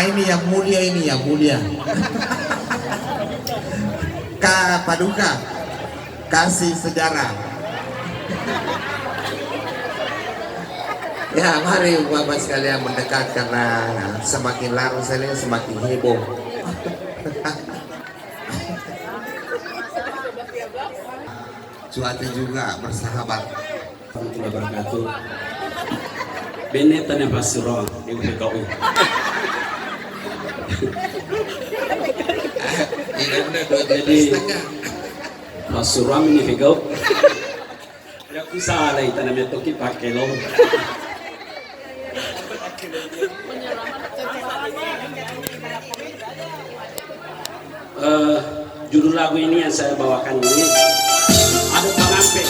ini yang mulia, ini yang mulia. Kak Paduka, kasih sejarah. Ya, mari Bapak sekalian mendekat karena semakin larut saya lihat semakin heboh. Cuaca juga bersahabat. Warahmatullahi wabarakatuh. Benetan yang pasuro di UPKU. Jadi pasuro ini UPKU. Ya aku salah itu namanya toki pakai lo. Judul lagu ini yang saya bawakan ini ada pengampe.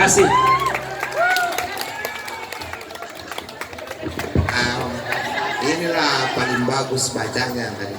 kasih. Inilah paling bagus bacanya tadi.